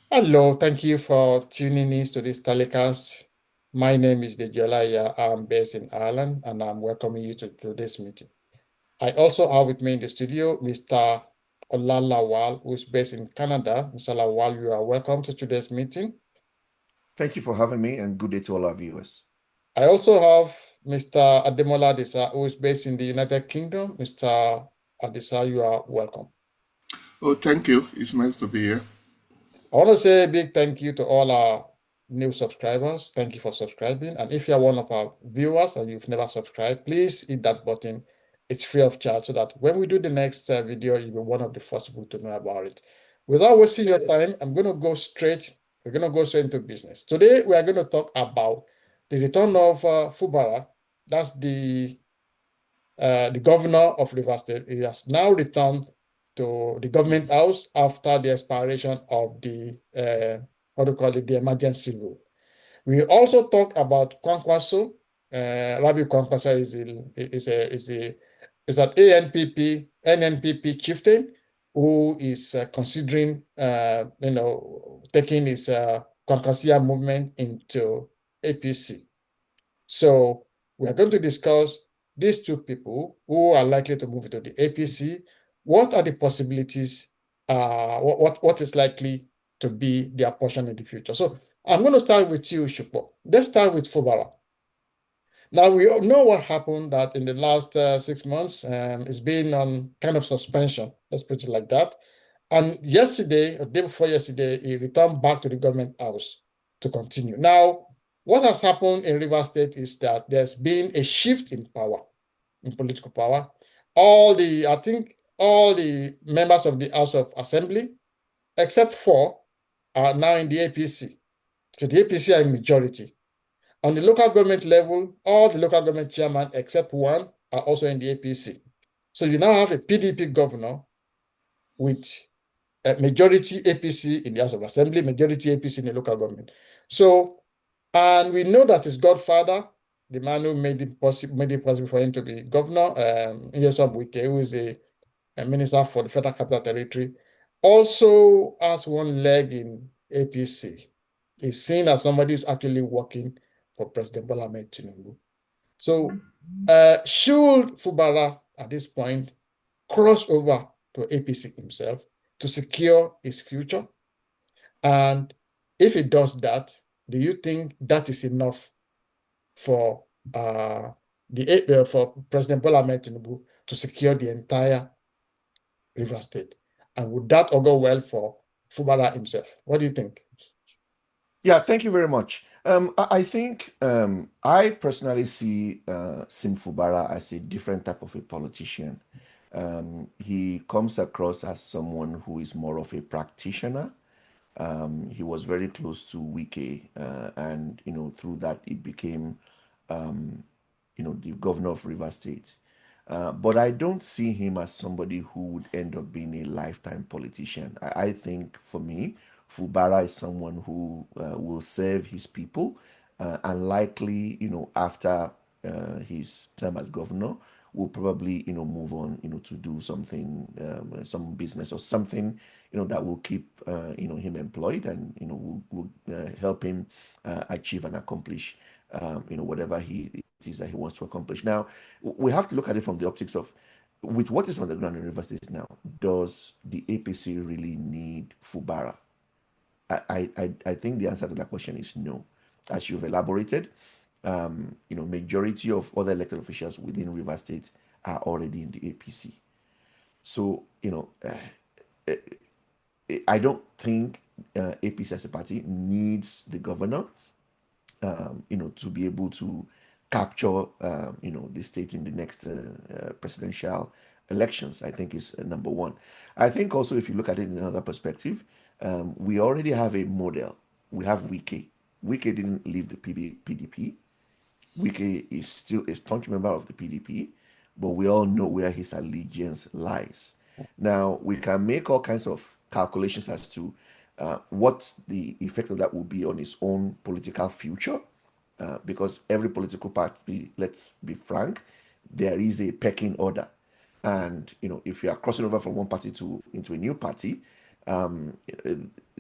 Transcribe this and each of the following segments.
Hello, thank you for tuning in to this telecast. My name is Dejola. I'm based in Ireland and I'm welcoming you to this meeting. I also have with me in the studio Mr. Olalawal, who's based in Canada. Mr. Lawal, you are welcome to today's meeting. Thank you for having me and good day to all our viewers. I also have Mr. Ademola Adisa, who is based in the United Kingdom. Mr. Adisa, you are welcome. Oh, thank you. It's nice to be here. I want to say a big thank you to all our new subscribers. Thank you for subscribing. And if you're one of our viewers and you've never subscribed, please hit that button. It's free of charge so that when we do the next video, you'll be one of the first people to know about it. Without wasting your time, we're going to go straight into business. Today, we are going to talk about the return of Fubara. That's the governor of Rivers State. He has now returned to the government house after the expiration of the what do you call it, the emergency rule. We also talk about Kwankwaso. Rabbi Kwankwaso is an NNPP chieftain who is considering taking his Kwankwasia movement into APC. So we are going to discuss these two people who are likely to move into the APC. What are the possibilities? What is likely to be their portion in the future? So I'm going to start with you, Shupo. Let's start with Fubara. Now we all know what happened that in the last 6 months, it's been on kind of suspension. Let's put it like that. And yesterday, or day before yesterday, he returned back to the government house to continue. Now, what has happened in Rivers State is that there's been a shift in power, in political power. I think all the members of the House of Assembly, except four, are now in the APC. So the APC are in majority. On the local government level, all the local government chairmen, except one, are also in the APC. So you now have a PDP governor with majority APC in the House of Assembly, majority APC in the local government. So, and we know that his godfather, the man who made it possible for him to be governor, Nyesom Wike, who is a minister for the Federal Capital Territory, also has one leg in APC. He's seen as somebody who's actually working for President Bola Ahmed Tinubu. So, should Fubara at this point cross over to APC himself to secure his future? And if he does that, do you think that is enough for for President Bola Ahmed Tinubu to secure the entire River State? And would that all go well for Fubara himself? What do you think? Yeah, thank you very much. I think I personally see Sim Fubara as a different type of a politician. He comes across as someone who is more of a practitioner. He was very close to Wike, and through that he became the governor of River State. But I don't see him as somebody who would end up being a lifetime politician. I think for me, Fubara is someone who will serve his people and likely, after his term as governor, will probably, move on, to do something, some business or something, that will keep, him employed and, will help him achieve and accomplish, whatever it is that he wants to accomplish. Now, we have to look at it from the optics of, with what is on the ground in River State now, does the APC really need Fubara? I think the answer to that question is no. As you've elaborated, majority of other elected officials within River State are already in the APC. So, I don't think APC as a party needs the governor, to be able to capture, the state in the next presidential elections. I think is number one. I think also if you look at it in another perspective, we already have a model. We have Wike. Wike didn't leave the PDP. Wike is still a staunch member of the PDP, but we all know where his allegiance lies. Now, we can make all kinds of calculations as to what the effect of that will be on his own political future, because every political party, let's be frank, there is a pecking order. And if you are crossing over from one party into a new party,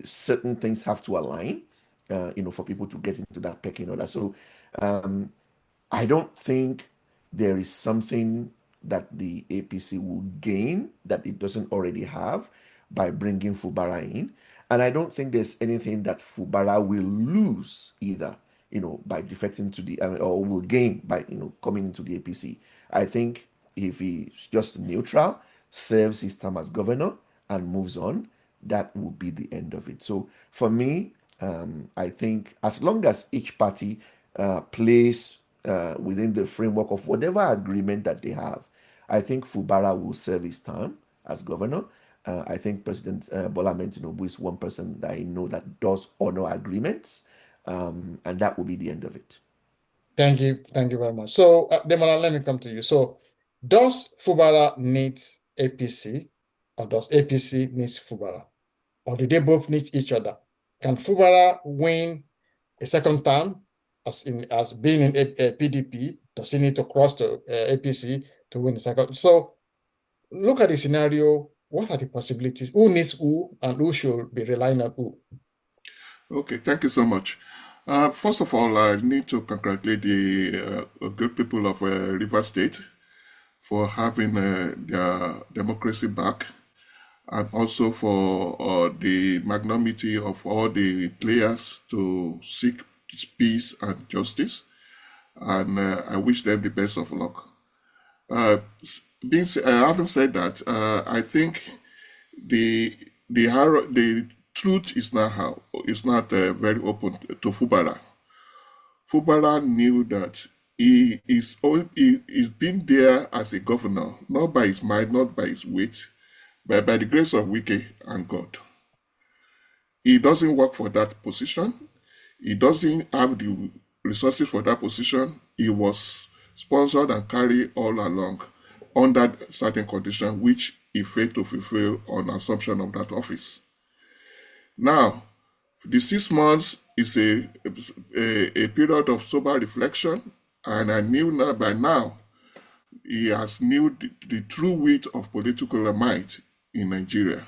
certain things have to align, for people to get into that pecking order. So I don't think there is something that the APC will gain that it doesn't already have by bringing Fubara in. And I don't think there's anything that Fubara will lose either, by defecting to the, or will gain by, coming into the APC. I think if he's just neutral, serves his term as governor, and moves on, that will be the end of it. So for me, I think as long as each party plays within the framework of whatever agreement that they have, I think Fubara will serve his term as governor. I think President Bola Ahmed Tinubu is one person that I know that does honor agreements, and that will be the end of it. Thank you very much. So, Demola, let me come to you. So, does Fubara need APC, or does APC need Fubara, or do they both need each other? Can Fubara win a second term as being in a PDP? Does he need to cross to APC to win a second? So, look at the scenario. What are the possibilities? Who needs who, and who should be relying on who? Okay, thank you so much. First of all, I need to congratulate the good people of Rivers State for having their democracy back, and also for the magnanimity of all the players to seek peace and justice. And I wish them the best of luck. Having said that, I think the truth is not very open to Fubara. Fubara knew that he's been there as a governor, not by his might, not by his wit, but by the grace of Wike and God. He doesn't work for that position. He doesn't have the resources for that position. He was sponsored and carried all along under certain conditions, which he failed to fulfill on assumption of that office. Now, the 6 months is a period of sober reflection, and I knew that by now he has knew the true weight of political might in Nigeria.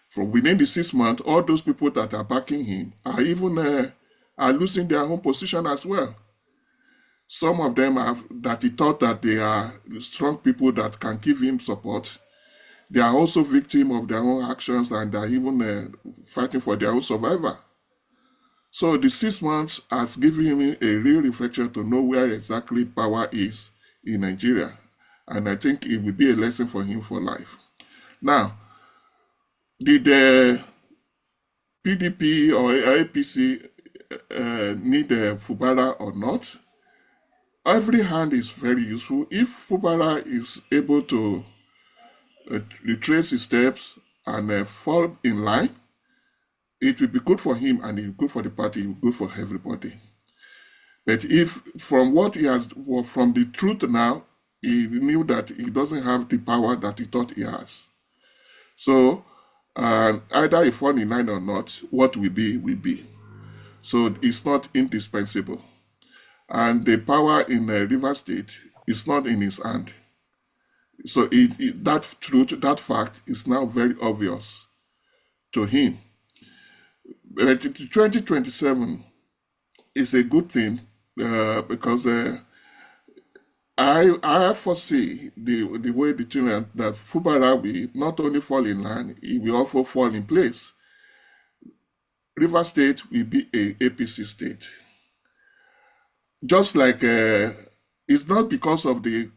From within the 6 months, all those people that are backing him are even are losing their own position as well. Some of them that he thought that they are strong people that can give him support. They are also victims of their own actions, and are even fighting for their own survival. So the 6 months has given him a real reflection to know where exactly power is in Nigeria. And I think it will be a lesson for him for life. Now, did the PDP or APC need Fubara or not? Every hand is very useful. If Fubara is able to retrace his steps and fall in line, it will be good for him, and it will be good for the party, it will be good for everybody. But if from what he has, from the truth now, he knew that he doesn't have the power that he thought he has. So either he fall in line or not, what will be, will be. So it's not indispensable. And the power in Rivers State is not in his hand. So that truth, that fact is now very obvious to him. But 2027 is a good thing because I foresee the way the children that Fubara will not only fall in line, it will also fall in place. Rivers State will be a APC state. Just like it's not because of the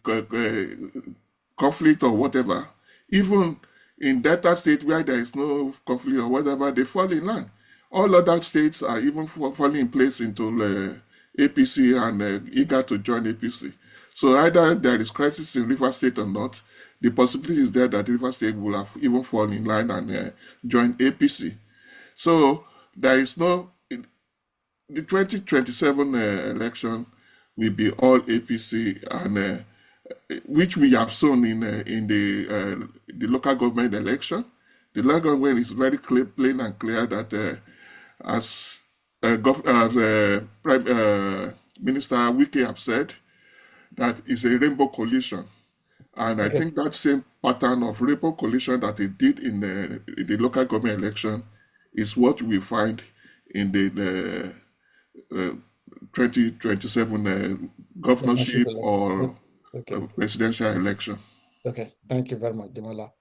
conflict or whatever. Even in Delta State where there is no conflict or whatever, they fall in line. All other states are even falling in place into APC and eager to join APC. So either there is crisis in Rivers State or not, the possibility is there that Rivers State will have even fallen in line and join APC. So there is no, the 2027 election will be all APC, and which we have shown in the local government election. The local government is very clear, plain and clear that as Prime Minister Wike have said, that is a rainbow coalition. And I think that same pattern of rainbow coalition that he did in the local government election is what we find in the 2027 governorship or presidential election. Okay, thank you very much, Demola.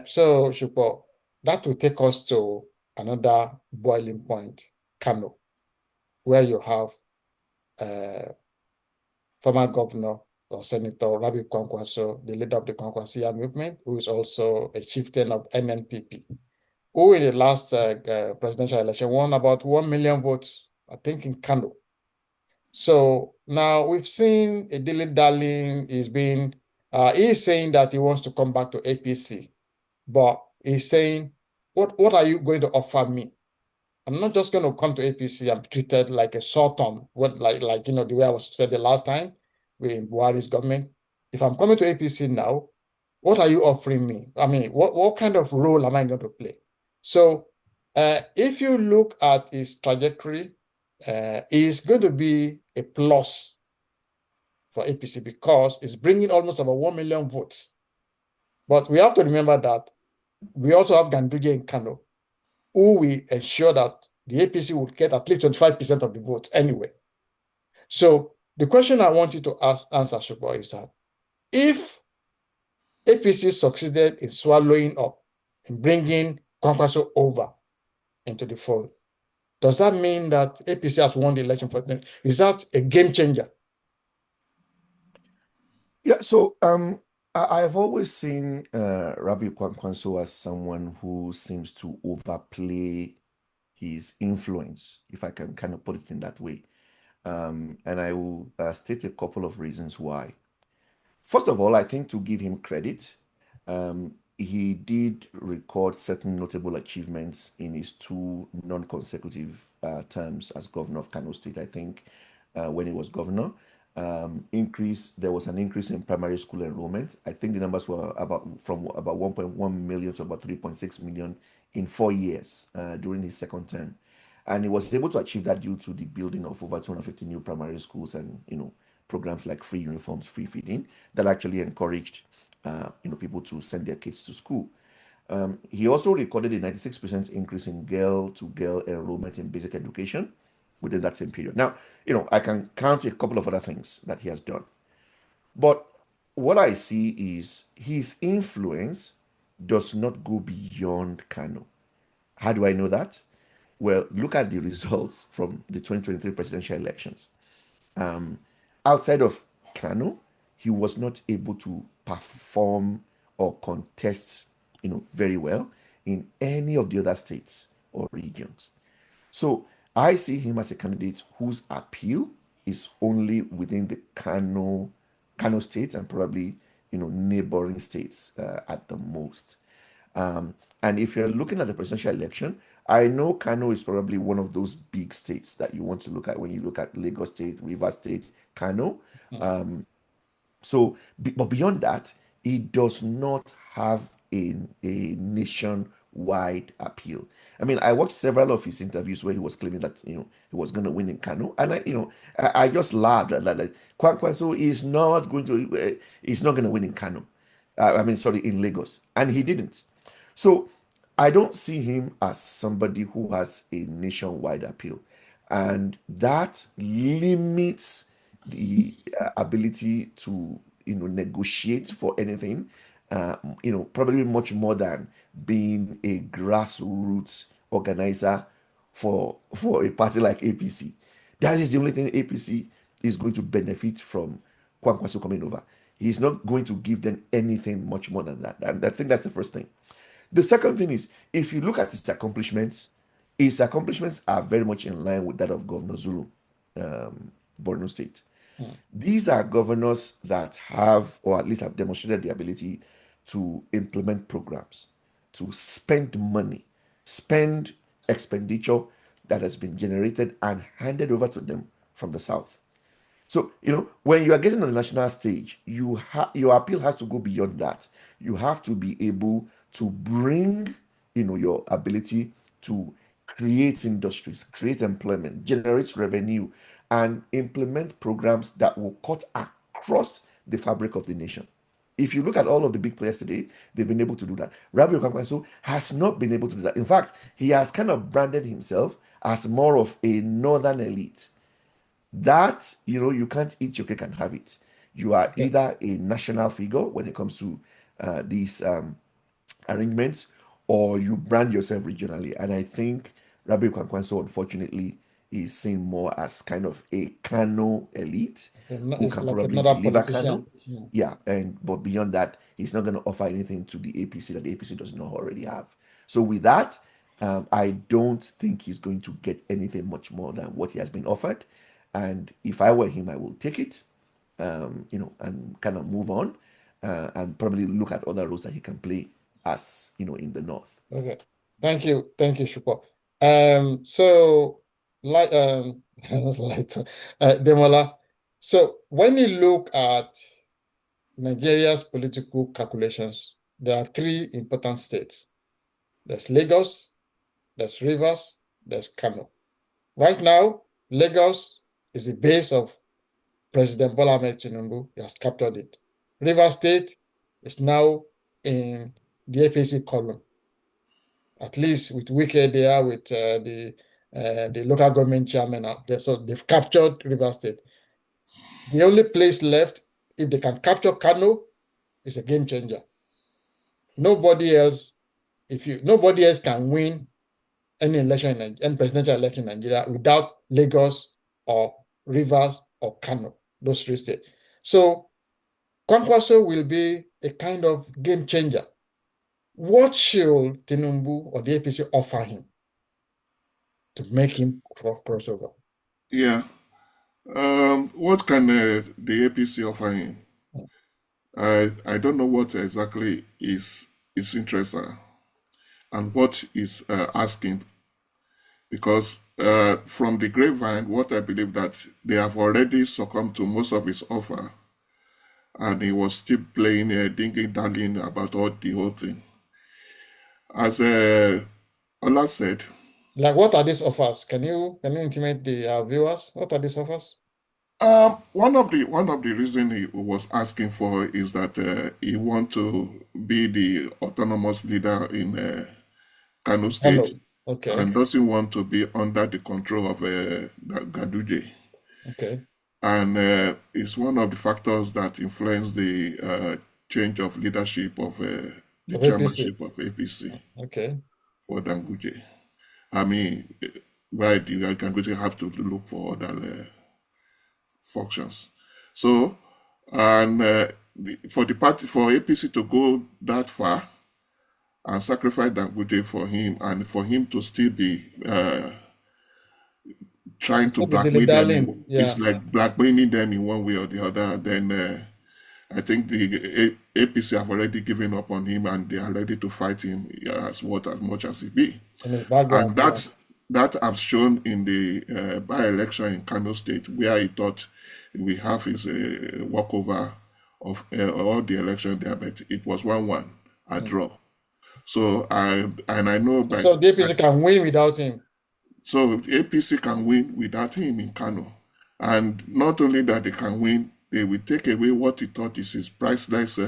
So, Shupo, that will take us to another boiling point, Kano, where you have former governor or Senator Rabi Kwankwaso, the leader of the Kwankwasia movement, who is also a chieftain of NNPP, who in the last presidential election won about 1 million votes, I think, in Kano. So now we've seen a dilly-dallying is being, he's saying that he wants to come back to APC, but he's saying, what are you going to offer me? I'm not just going to come to APC and be treated like a sultan, like the way I was said the last time in Buhari's government. If I'm coming to APC now, what are you offering me? I mean, what kind of role am I going to play? So if you look at his trajectory, it's going to be a plus for APC because it's bringing almost about 1 million votes. But we have to remember that we also have Ganduje in Kano, who will ensure that the APC will get at least 25% of the votes anyway. So the question I want you to answer, Shubo, is that if APC succeeded in swallowing up and bringing Kwankwaso over into the fold, does that mean that APC has won the election for them? Is that a game changer? Yeah, so I've always seen Rabi Kwankwaso as someone who seems to overplay his influence, if I can kind of put it in that way. And I will state a couple of reasons why. First of all, I think to give him credit, he did record certain notable achievements in his two non-consecutive terms as governor of Kano State. I think when he was governor, there was an increase in primary school enrollment. I think the numbers were from about 1.1 million to about 3.6 million in 4 years during his second term. And he was able to achieve that due to the building of over 250 new primary schools and, programs like free uniforms, free feeding that actually encouraged, people to send their kids to school. He also recorded a 96% increase in girl-to-girl enrollment in basic education within that same period. Now, I can count a couple of other things that he has done. But what I see is his influence does not go beyond Kano. How do I know that? Well, look at the results from the 2023 presidential elections. Outside of Kano, he was not able to perform or contest, very well in any of the other states or regions. So I see him as a candidate whose appeal is only within the Kano state and probably, neighboring states at the most. And if you're looking at the presidential election, I know Kano is probably one of those big states that you want to look at when you look at Lagos State, Rivers State, Kano. But beyond that, it does not have a nationwide appeal. I mean, I watched several of his interviews where he was claiming that he was going to win in Kano, and I just laughed at that. Like, Kwankwaso is not going to win in Kano. In Lagos, and he didn't. So I don't see him as somebody who has a nationwide appeal, and that limits the ability to negotiate for anything. Probably much more than being a grassroots organizer for a party like APC. That is the only thing APC is going to benefit from Kwankwaso coming over. He's not going to give them anything much more than that. And I think that's the first thing. The second thing is, if you look at his accomplishments are very much in line with that of Governor Zulu, Borno State. These are governors that have, or at least have demonstrated the ability to implement programs, to spend money, spend expenditure that has been generated and handed over to them from the South. So, when you are getting on the national stage, your appeal has to go beyond that. You have to be able to bring, your ability to create industries, create employment, generate revenue, and implement programs that will cut across the fabric of the nation. If you look at all of the big players today, they've been able to do that. Rabiu Kwankwaso has not been able to do that. In fact, he has kind of branded himself as more of a northern elite. That, you can't eat your cake and have it. You are either a national figure when it comes to these arrangements, or you brand yourself regionally. And I think Rabiu Kwankwaso, unfortunately, is seen more as kind of a Kano elite who It's can like probably another deliver Kano. politician. Yeah, but beyond that, he's not going to offer anything to the APC that the APC does not already have. So with that, I don't think he's going to get anything much more than what he has been offered. And if I were him, I will take it, and kind of move on, and probably look at other roles that he can play as, in the north. Okay. Thank you, Shupo. So like Demola. So when you look at Nigeria's political calculations, there are three important states. There's Lagos, there's Rivers, there's Kano. Right now, Lagos is the base of President Bola Ahmed Tinubu. He has captured it. Rivers State is now in the APC column. At least with Wike there, with the local government chairman out there. So they've captured Rivers State. The only place left, if they can capture Kano, is a game changer. Nobody else can win any election any presidential election in Nigeria without Lagos or Rivers or Kano, those three states. So Kwankwaso will be a kind of game changer. What should Tinubu or the APC offer him to make him crossover? Yeah. What can the APC offer him? I don't know what exactly is his interest and what is asking, because from the grapevine, what I believe that they have already succumbed to most of his offer, and he was still playing dinging-dangling about the whole thing. As Ola said, like, what are these offers? Can you intimate the viewers? What are these offers? One of the reasons he was asking for is that he want to be the autonomous leader in Kano State, okay, and doesn't want to be under the control of Gaduje. Okay. And it's one of the factors that influence the change of leadership of the chairmanship of APC. Okay. For Danguje. I mean, why do Danguje have to look for other functions? So, and for APC to go that far and sacrifice Danguje for him, and for him to still be trying to blackmail them, it's like blackmailing them in one way or the other, then I think the APC have already given up on him, and they are ready to fight him as much as it be. And that have shown in the by-election in Kano State, where he thought we have his walkover of all the election there, but it was 1-1, a draw. So I know by so the APC can win without him. So the APC can win without him in Kano, and not only that they can win, they will take away what he thought is his priceless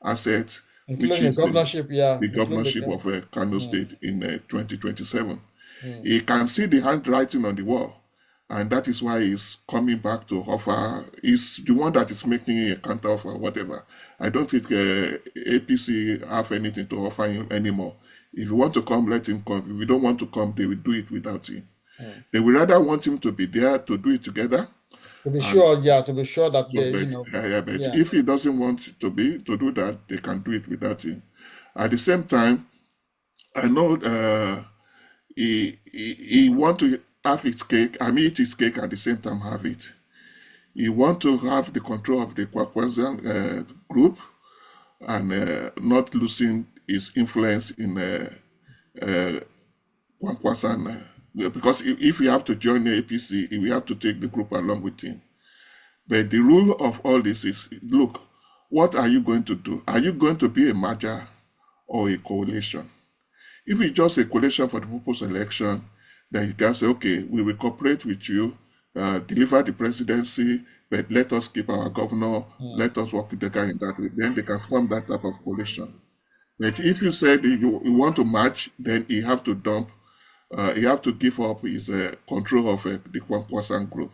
asset, including which is the governorship, the governorship of Kano State in 2027. He can see the handwriting on the wall, and that is why he's coming back to offer. He's the one that is making a counter offer, whatever. I don't think APC have anything to offer him anymore. If you want to come, let him come. If you don't want to come, they will do it without him. They will rather want him to be there to do it together. To be sure that but if he doesn't want to do that, they can do it without him. At the same time, I know he want to have his cake. I mean, eat his cake at the same time have it. He want to have the control of the Kwankwaso group, and not losing his influence in Kwankwaso. Because if you have to join the APC, we have to take the group along with him. But the rule of all this is, look, what are you going to do? Are you going to be a merger or a coalition? If it's just a coalition for the purpose of election, then you can say, okay, we will cooperate with you deliver the presidency, but let us keep our governor, let us work together in that way. Then they can form that type of coalition. But if you said you want to march, then you have to dump, you have to give up his control of the Kwankwaso group.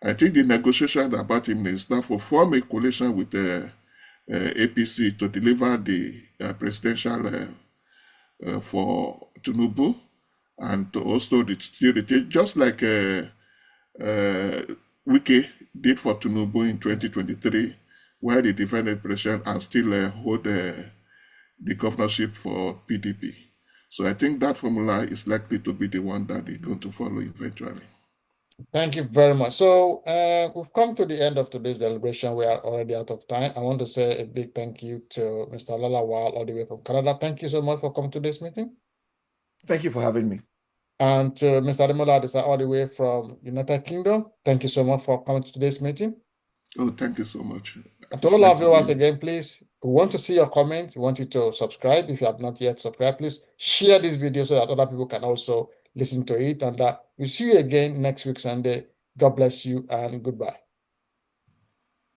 I think the negotiation about him is now for form a coalition with the APC to deliver the presidential for Tinubu and to also the security, just like Wike did for Tinubu in 2023, where they defended president and still hold the governorship for PDP. So I think that formula is likely to be the one that they're going to follow eventually. Thank you very much. So we've come to the end of today's deliberation. We are already out of time. I want to say a big thank you to Mr. Lalawal all the way from Canada. Thank you so much for coming to this meeting. Thank you for having me. And to Mr. Ademola Adisa all the way from United Kingdom, thank you so much for coming to today's meeting. Oh, thank you so much. And to all our viewers again, please, we want to see your comments. We want you to subscribe. If you have not yet subscribed, please share this video so that other people can also listen to it. And we'll see you again next week, Sunday. God bless you and goodbye.